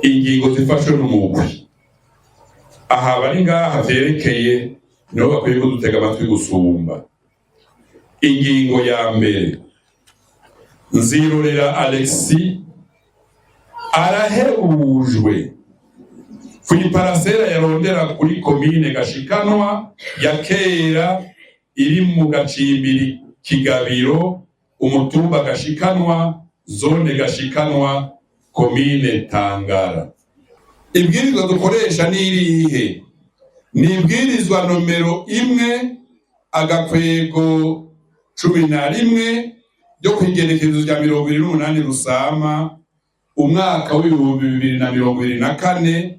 ingingo zifashwe n'umugwi. Aha bari ngaha vyerekeye niho bakwiye kudutega amatwi gusumba. Ingingo ya mbere, Nzirorera Alexis arahebujwe kw'iparasera yarondera kuri komine Gashikanwa ya kera iri mu gacimbiri Kigabiro, umutumba Gashikanwa, zone Gashikanwa, komine Tangara. Ibwirizwa dukoresha n'irihe? Ni ibwirizwa nomero 1/11 ryo kw'igenekerezo rya 28 Rusama umwaka w'ibihumbi 2024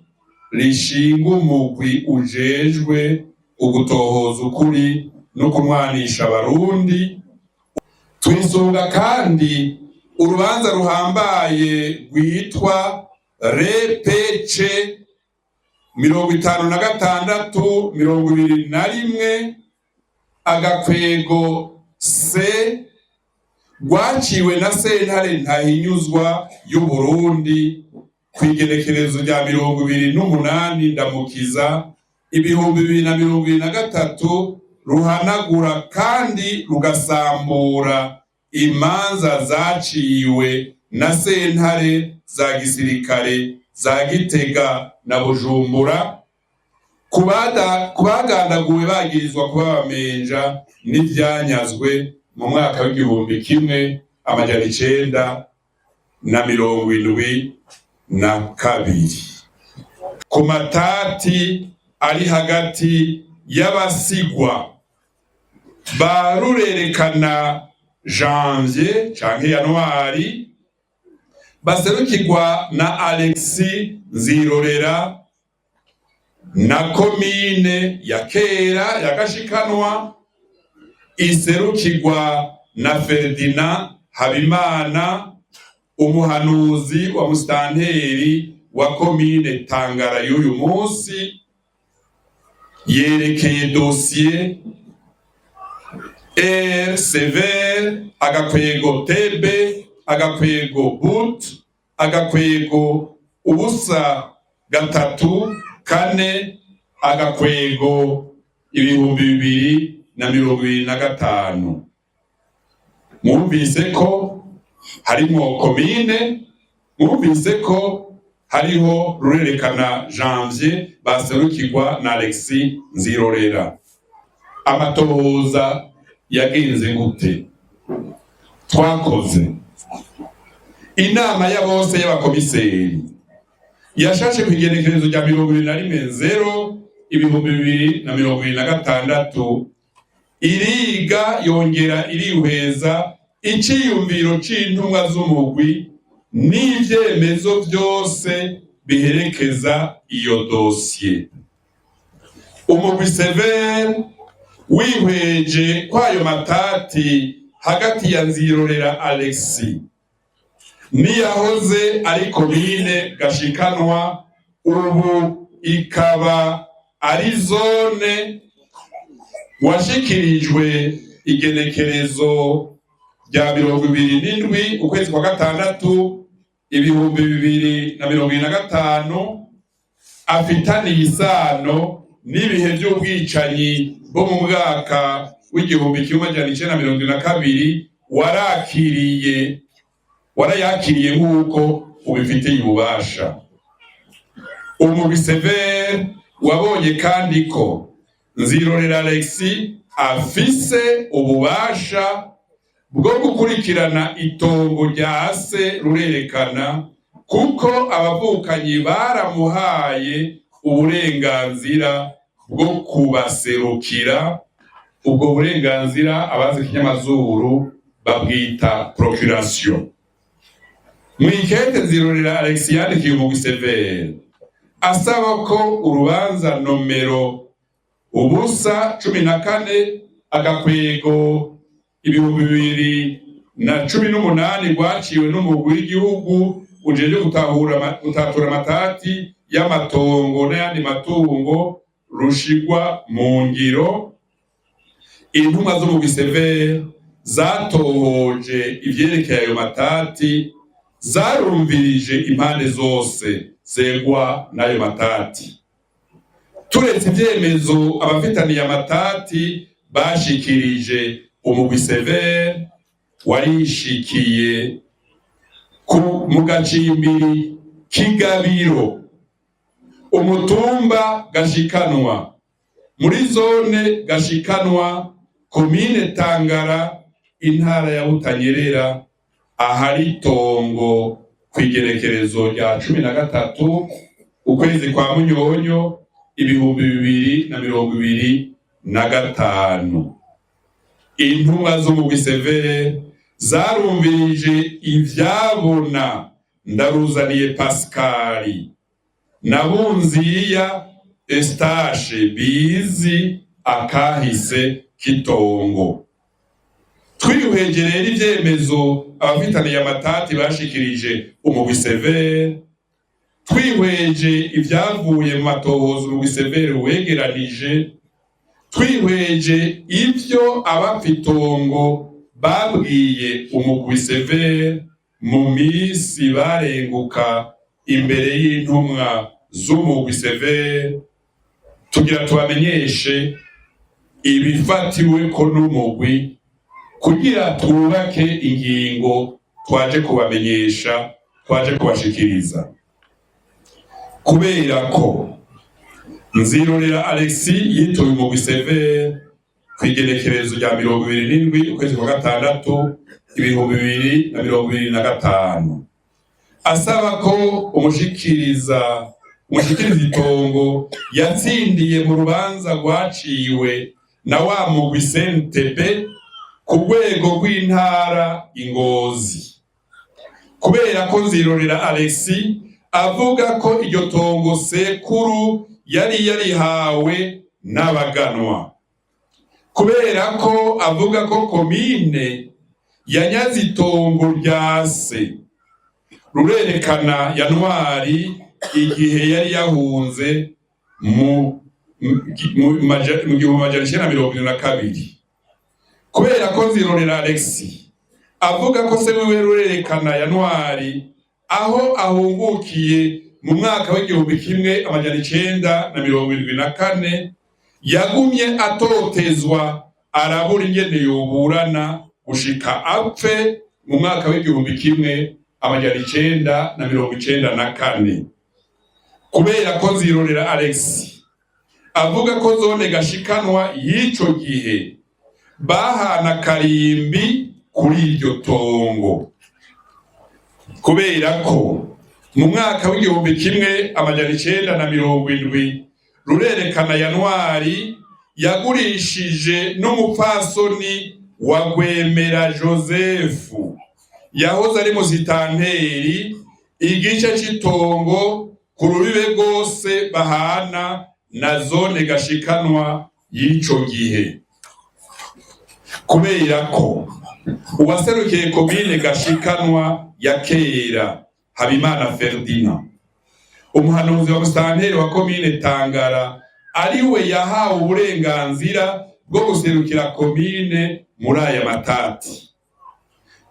rishinga umugwi ujejwe ugutohoza ukuri no kumwanisha abarundi. Twisunga kandi urubanza ruhambaye rwitwa repece 56/21/C rwaciwe na sentare ntahinyuzwa y'Uburundi kw'igenekerezo rya 28 Ndamukiza 2023, ruhanagura kandi rugasambura imanza zaciwe na sentare za gisirikare za Gitega na Bujumbura kubagandaguwe bagirizwa kuba bamenja n'ivyanyazwe mu mwaka w'igihumbi 1972 ku matati ari hagati y'abasigwa ba Rurerekana Janvier canke Januari baserukirwa na Alexis Nzirorera na komine ya kera ya Gashikanwa iserukirwa na Ferdinand Habimana, umuhanuzi wa musitanteri wa komine Tangara y'uyu munsi, yerekeye dosiye Sever agakwego Tebe agakwego But agakwego 3-4 agakwego 2025. Mwumvise ko harimo komine, mwumvise ko hariho Rurerekana Janvier baserukirwa na Alexis Nzirorera. Amatohoza yagenze gute? Twakoze inama ya bose y'abakomiseri yashashe kw'igenekerezo rya 21/0/2026 iriga yongera irihweza iciyumviro c'intumwa z'umugwi n'ivyemezo vyose biherekeza iyo dosiye. Umugwi Sever wihweje kwayo matati hagati ya Nzirorera Alexis niyahoze ari komine Gashikanwa, ubu ikaba ari zone, washikirijwe igenekerezo rya 27 ukwezi kwa gatandatu 2025, afitaniye isano n'ibihe by'ubwicanyi bo mu mwaka w'igihumbi 1972 warayakiriye nk'uko ubifitiye ububasha. Umugwi Sever wabonye kandi ko Nzirorera Alexis afise ububasha bwo gukurikirana itongo rya se Rurerekana, kuko abavukanyi baramuhaye uburenganzira bwo kubaserukira. Ubwo burenganzira abazi ikinyamazuru babwita procuration. Mwikete Nzirorera Alexis yandikiye umugwi Sever asaba ko urubanza nomero 14 agakwego 2018 rwaciwe n'umugwi w'igihugu ujeje gutatura amatati y'amatongo n'ayandi matungo rushigwa mu ngiro. Intumwa z'umugwi Sever zatohoje ivyerekeye ayo matati zarumvirije impande zose zegwa n'ayo matati. Turetse ivyemezo abafitaniye amatati bashikirije, umugwi severe warishikiye mu gacimbiri k'Igabiro, umutumba Gashikanwa, muri zone Gashikanwa, komine Tangara, intara ya Butanyerera, ahari itongo kw'igerekerezo rya 13 ukwezi kwa Munyonyo 2025. Intumwa z'umugwi severe zarumvirije ivyabona Ndaruzaniye Pascali na Bunziya Eustache bizi akahise k'itongo. Twihweje rero ivyemezo abafitaniye amatati bashikirije umugwi severe, twihweje ivyavuye mu matohoza umugwi severe wegeranije, twihweje ivyo abafitongo babwiye umugwi severe mu misi barenguka imbere y'intumwa z'umugwi severe, tugira tubamenyeshe ibifatiweko n'umugwi kugira twubake ingingo twaje kubamenyesha, twaje kubashikiriza. Kubera ko Nzirorera Alexis yitoye umugwi severe kw'igerekerezo rya 27 ukwezi kwa gatandatu 2025, asaba ko umushikiriza itongo yatsindiye mu rubanza rwaciwe na wa mugwi CNTB ku rwego rw'intara Ingozi. Kubera ko Nzirorera Alexis avuga ko iryo tongo sekuru yari yarihawe n'abaganwa, kubera ko avuga ko komine yanyaze itongo rya se Rurerekana Yanwari igihe yari yahunze mu 1972. Kubera ko Nzirorera Alexis avuga ko se wiwe Rurerekana Yanwari aho ahungukiye mu mwaka w'1974 yagumye atotezwa arabura ingene yoburana gushika apfe mu mwaka w'1994. Kubera ko Nzirorera Alexis avuga ko zone Gashikanwa y'ico gihe bahana karimbi kuri iryo tongo, kubera ko mu mwaka w'1970 Rurerekana Yanwari yagurishije n'umupfasoni wa Gwemera Joseph yahoze ari musitanteri igice c'itongo ku rubibe rwose bahana na zone Gashikanwa y'ico gihe. Kubera ko uwaserukiye komine Gashikanwa ya kera Habimana Ferdinand, umuhanuzi wa musitanteri wa komine Tangara, ariwe yahawe uburenganzira bwo guserukira komine muri aya matati.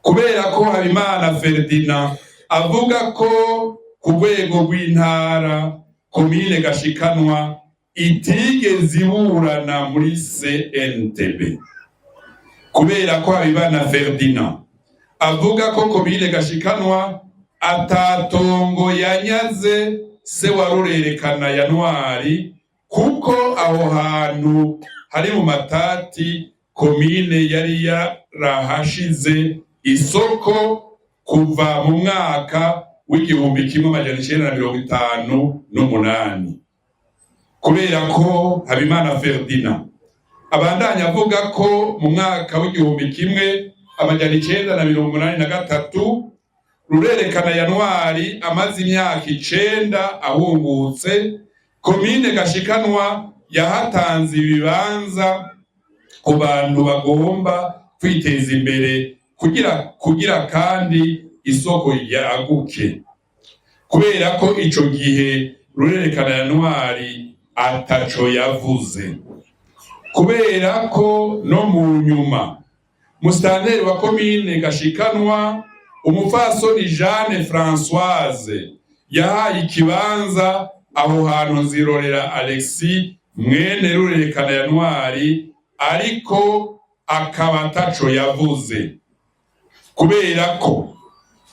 Kubera ko Habimana Ferdinand avuga ko ku rwego rw'intara komine Gashikanwa itigeze iburana muri CNTB. Kubera ko Habimana Ferdinand avuga ko komine Gashikanwa atatongo yanyaze se wa Rurerekana Yanwari, kuko aho hantu hari mu matati komine yari yarahashize isoko kuva mu mwaka w'1958. Kubera ko Habimana Ferdinand abandanya avuga ko mu mwaka w'1983 Rurerekana Yanwari amaze imyaka 9 ahungutse, komine Gashikanwa yahatanze ibibanza ku bantu bagomba kwiteza imbere kugira kandi isoko yaguke. Kubera ko ico gihe Rurerekana Yanwari ataco yavuze. Kubera ko no mu nyuma musitanteri wa komine Gashikanwa umupfasoni Jeanne Françoise yahaye ikibanza aho hantu Nzirorera Alexis mwene Rurerekana ya Ntwari, ariko akaba ataco yavuze, kubera ko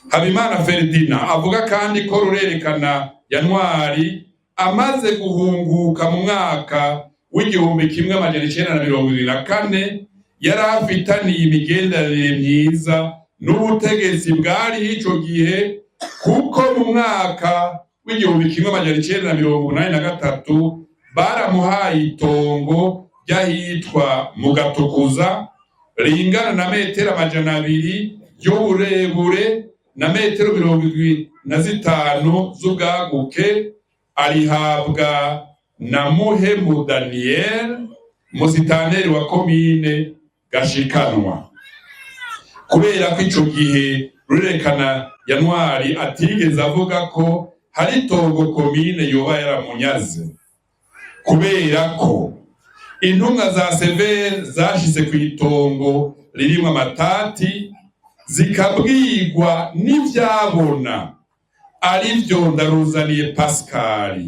Habimana Ferdinand avuga kandi ko Rurerekana ya Ntwari amaze guhunguka mu mwaka w'1924 yari afitaniye imigenderanire myiza n'ubutegetsi bwari ico gihe, kuko mu mwaka w'1983 baramuhaye itongo ryahitwa mu Gatukuza ringana na metero 200 y'uburebure na metero 75 z'ubwaguke, arihabwa na Muhemu Daniel, musitanteri wa komine Gashikanwa. Kubera ko ico gihe Rurerekana ya Ntwari atigeze avuga ko hari itongo komine yoba yaramunyaze, kubera ko intumwa za Severe zashize ku itongo ririmo amatati zikabwirwa n'ivyabona, arivyo Ndaruzaniye Pascal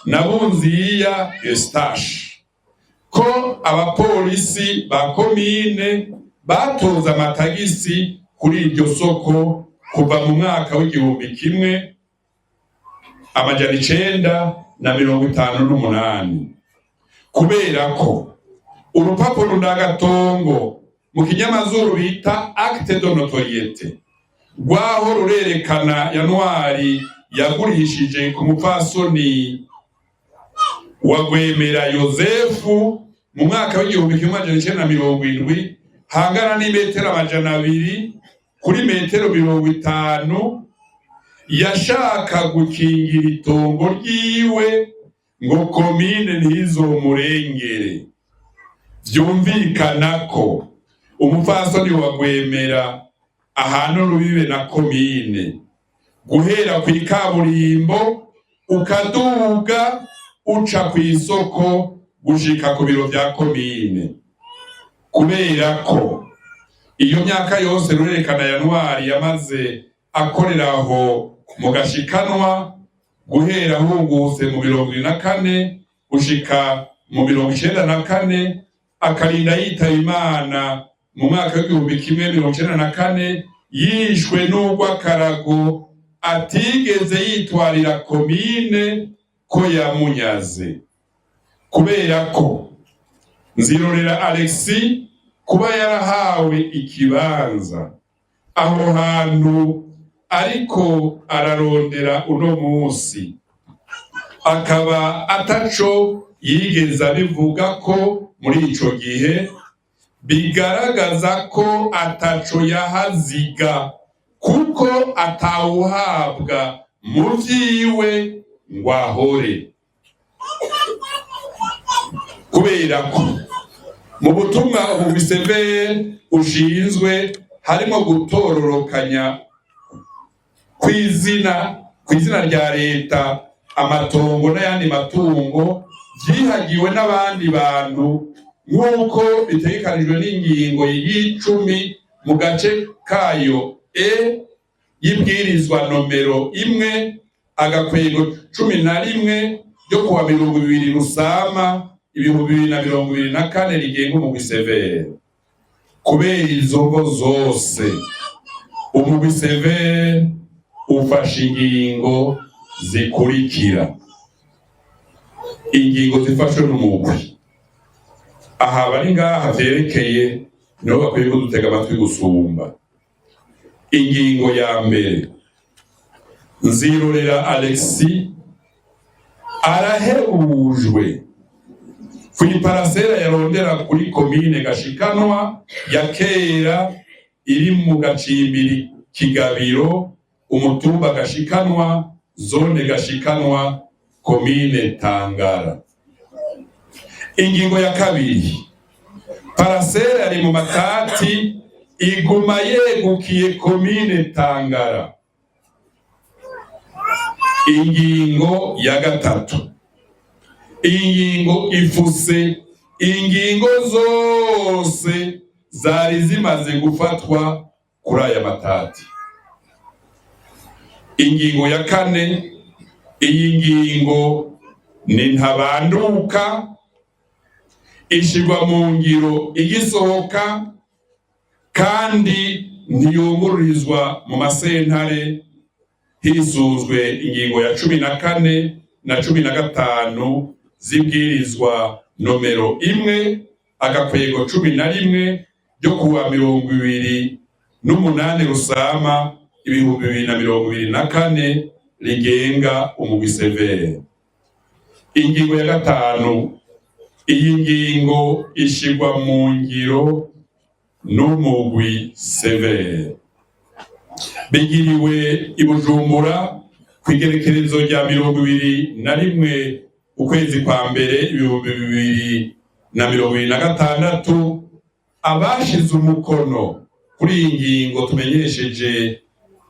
na Bunziya Eustache, ko abapolisi ba komine batoza amatagisi kuri iryo soko kuva mu mwaka w'1958, kubera ko urupapuro ndagatongo mu kinyamazuru bita acte de notoriété rwaho Rurerekana ya Ntwari yagurishije ku mupfasoni wa Rwemera Yosefu mu mwaka w'1970 hangana n'imetero 200 kuri metero 50, yashaka gukingira itongo ryiwe ngo komine ntizomurengere. Vyumvikana ko umupfasoni wa Rwemera ahantu rubibe na komine, guhera ku ikaburimbo ukaduga uca ku isoko gushika ku biro vya komine, kubera ko iyo myaka yose Rurerekana ya Ntwari yamaze akorera aho mu Gashikanwa, guhera ahungutse mu 1924 gushika mu 1994, akarinda yitaba Imana mu mwaka w'1994 yishwe n'urw'akarago atigeze yitwarira komine ko yamunyaze, kubera ko Nzirorera Alexis kuba yarahawe ikibanza aho hantu ariko ararondera uno musi, akaba ataco yigeze abivuga ko muri ico gihe, bigaragaza ko ataco yahaziga, kuko atawuhabwa mu vyiwe ngo ahore. Kubera ko mu butumwa ubu Severe ushinzwe harimo gutororokanya kw'izina rya leta amatongo n'ayandi matungo vyihagiwe n'abandi bantu, nk'uko bitegekanijwe n'ingingo y'10 mu gace kayo y'ibwirizwa nomero 1/11 ryo kuwa 20 Rusama 2024 rigenga umugwi Severe. Kubera izo ngo zose umugwi Severe ufashe ingingo zikurikira. Ingingo zifashwe n'umugwi aha bari ngaha vyerekeye niho bakwiye kudutega amatwi gusumba. Ingingo ya mbere, Nzirorera Alexis arahebujwe kw'iparasera yarondera kuri komine Gashikanwa ya kera iri mu gacimbiri Kigabiro, umutumba Gashikanwa, zone Gashikanwa, komine Tangara. Ingingo ya kabiri, parasera ari mu matati iguma yegukiye komine Tangara. Ingingo ya gatatu, ingingo ifuse ingingo zose zari zimaze gufatwa kuri aya matati. Ingingo ya kane, iyi ngingo ni ntabanduka, ishirwa mu ngiro igisohoka kandi ntiyungururizwa mu masentare hisuzwe ingingo ya 14 na 15 zibwirizwa nomero 1/11 ryo kuwa 28 Rusama 2024 rigenga umugwi severe. Ingingo ya 5, iyi ngingo ishirwa mu ngiro n'umugwi severe. Bigiriwe i Bujumbura kw'igerekerezo rya 21 ukwezi kwa mbere 2026, abashize umukono kuri iyi ngingo tumenyesheje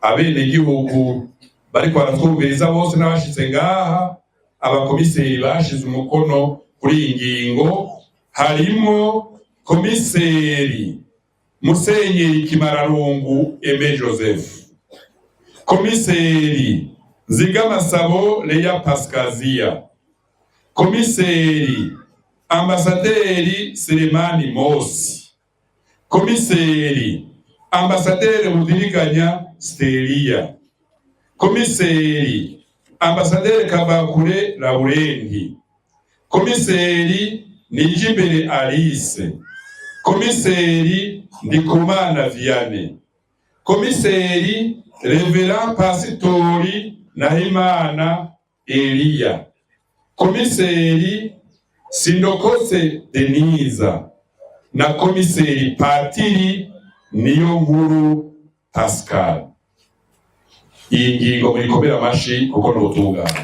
abenegihugu bariko baratwumviriza bose n'abashize ngaha. Abakomiseri bashize umukono kuri iyi ngingo harimo komiseri Musenyeri Kimararungu Aime Joseph, komiseri Nzigamasabo Leya Pascazia, komiseri ambasaderi Selemani Mosi, komiseri ambasaderi Budiriganya Stelia, komiseri ambasaderi Kabakure Laurenti, komiseri Nijimbere Alice, komiseri Ndikumana Vianney, komiseri Reverend Pasitori Nahimana Elia, komiseri Sindokose Deniza na komiseri Patiri Niyonkuru Pascal. Iyi ngingo murikomera amashi kuko n'ubutungane.